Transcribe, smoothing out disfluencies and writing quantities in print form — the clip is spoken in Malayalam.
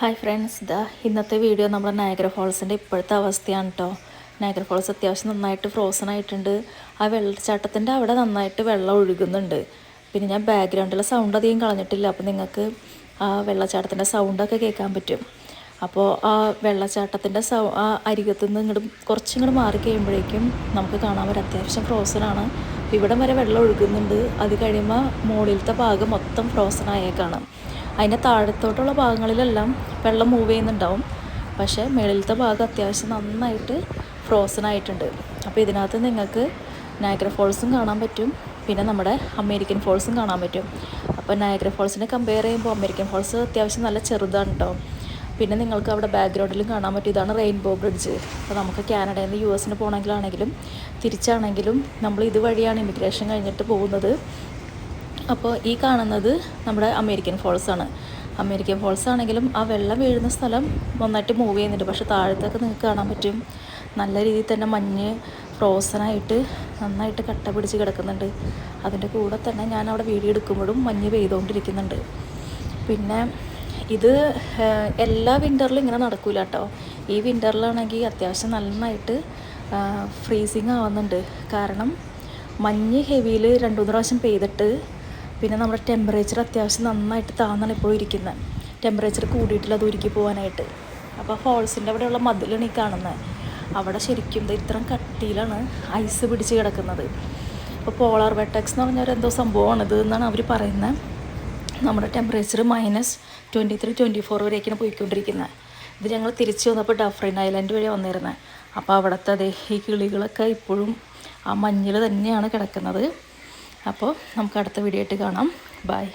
ഹായ് ഫ്രണ്ട്സ്, ഇന്നത്തെ വീഡിയോ നമ്മുടെ നയാഗ്ര ഫോൾസിൻ്റെ ഇപ്പോഴത്തെ അവസ്ഥയാണ് കേട്ടോ. നയാഗ്ര ഫോൾസ് അത്യാവശ്യം നന്നായിട്ട് ഫ്രോസൺ ആയിട്ടുണ്ട്. ആ വെള്ളച്ചാട്ടത്തിൻ്റെ അവിടെ നന്നായിട്ട് വെള്ളം ഒഴുകുന്നുണ്ട്. പിന്നെ ഞാൻ ബാക്ക്ഗ്രൗണ്ടിലെ സൗണ്ട് അധികം കളഞ്ഞിട്ടില്ല, അപ്പോൾ നിങ്ങൾക്ക് ആ വെള്ളച്ചാട്ടത്തിൻ്റെ സൗണ്ടൊക്കെ കേൾക്കാൻ പറ്റും. അപ്പോൾ ആ വെള്ളച്ചാട്ടത്തിൻ്റെ ആ അരികത്തുനിന്ന് കുറച്ചിങ്ങോട്ട് മാറി കഴിയുമ്പോഴേക്കും നമുക്ക് കാണാൻ പറ്റും അത്യാവശ്യം ഫ്രോസണാണ്. ഇവിടം വരെ വെള്ളം ഒഴുകുന്നുണ്ട്. അത് കഴിയുമ്പോൾ മുകളിലത്തെ ഭാഗം മൊത്തം ഫ്രോസൺ ആയേക്കാണ്. അതിൻ്റെ താഴത്തോട്ടുള്ള ഭാഗങ്ങളിലെല്ലാം വെള്ളം മൂവ് ചെയ്യുന്നുണ്ടാവും, പക്ഷേ മുകളിലത്തെ ഭാഗം അത്യാവശ്യം നന്നായിട്ട് ഫ്രോസൺ ആയിട്ടുണ്ട്. അപ്പോൾ ഇതിനകത്ത് നിങ്ങൾക്ക് നയാഗ്ര ഫോൾസും കാണാൻ പറ്റും, പിന്നെ നമ്മുടെ അമേരിക്കൻ ഫോൾസും കാണാൻ പറ്റും. അപ്പോൾ നയാഗ്ര ഫോൾസിനെ കമ്പയർ ചെയ്യുമ്പോൾ അമേരിക്കൻ ഫോൾസ് അത്യാവശ്യം നല്ല ചെറുതാണ് കേട്ടോ. പിന്നെ നിങ്ങൾക്ക് അവിടെ ബാക്ക്ഗ്രൗണ്ടിലും കാണാൻ പറ്റും, ഇതാണ് റെയിൻബോ ബ്രിഡ്ജ്. അപ്പോൾ നമുക്ക് കാനഡയിൽ നിന്ന് US പോകണമെങ്കിലാണെങ്കിലും തിരിച്ചാണെങ്കിലും നമ്മൾ ഇതുവഴിയാണ് ഇമിഗ്രേഷൻ കഴിഞ്ഞിട്ട് പോകുന്നത്. അപ്പോൾ ഈ കാണുന്നത് നമ്മുടെ അമേരിക്കൻ ഫോൾസാണ്. അമേരിക്കൻ ഫോൾസ് ആണെങ്കിലും ആ വെള്ളം വീഴുന്ന സ്ഥലം നന്നായിട്ട് മൂവ് ചെയ്യുന്നുണ്ട്, പക്ഷേ താഴത്തൊക്കെ നിങ്ങൾക്ക് കാണാൻ പറ്റും നല്ല രീതിയിൽ തന്നെ മഞ്ഞ് ഫ്രോസനായിട്ട് നന്നായിട്ട് കട്ട പിടിച്ച് കിടക്കുന്നുണ്ട്. അതിൻ്റെ കൂടെ തന്നെ ഞാൻ അവിടെ വീഡിയോ എടുക്കുമ്പോഴും മഞ്ഞ് പെയ്തുകൊണ്ടിരിക്കുന്നുണ്ട്. പിന്നെ ഇത് എല്ലാ വിൻ്ററിലും ഇങ്ങനെ നടക്കില്ല കേട്ടോ. ഈ വിൻ്ററിലാണെങ്കിൽ അത്യാവശ്യം നന്നായിട്ട് ഫ്രീസിങ് ആവുന്നുണ്ട്. കാരണം മഞ്ഞ് ഹെവിയിൽ 2-3 പ്രാവശ്യം പെയ്തിട്ട് പിന്നെ നമ്മുടെ ടെമ്പറേച്ചർ അത്യാവശ്യം നന്നായിട്ട് താന്നാണ് ഇപ്പോൾ ഇരിക്കുന്നത്. ടെമ്പറേച്ചർ കൂടിയിട്ടില്ല അത് ഉരുക്കി പോകാനായിട്ട്. അപ്പോൾ ഫോൾസിൻ്റെ അവിടെയുള്ള മതിലാണ് ഈ കാണുന്നത്. അവിടെ ശരിക്കും ഇത്രയും കട്ടിയിലാണ് ഐസ് പിടിച്ച് കിടക്കുന്നത്. അപ്പോൾ പോളാർ വെർട്ടെക്സ് എന്ന് പറഞ്ഞാൽ എന്തോ സംഭവമാണിത് എന്നാണ് അവർ പറയുന്നത്. നമ്മുടെ ടെമ്പറേച്ചർ -23-24 വരെയൊക്കെയാണ് പോയിക്കൊണ്ടിരിക്കുന്നത്. ഇത് ഞങ്ങൾ തിരിച്ച് വന്നപ്പോൾ ഡഫ്രിൻ ഐലൻഡ് വഴി വന്നിരുന്നത്. അപ്പോൾ അവിടുത്തെ ഈ കിളികളൊക്കെ ഇപ്പോഴും ആ മഞ്ഞിൽ തന്നെയാണ് കിടക്കുന്നത്. അപ്പോൾ നമുക്ക് അടുത്ത വീഡിയോ ആയിട്ട് കാണാം. ബൈ.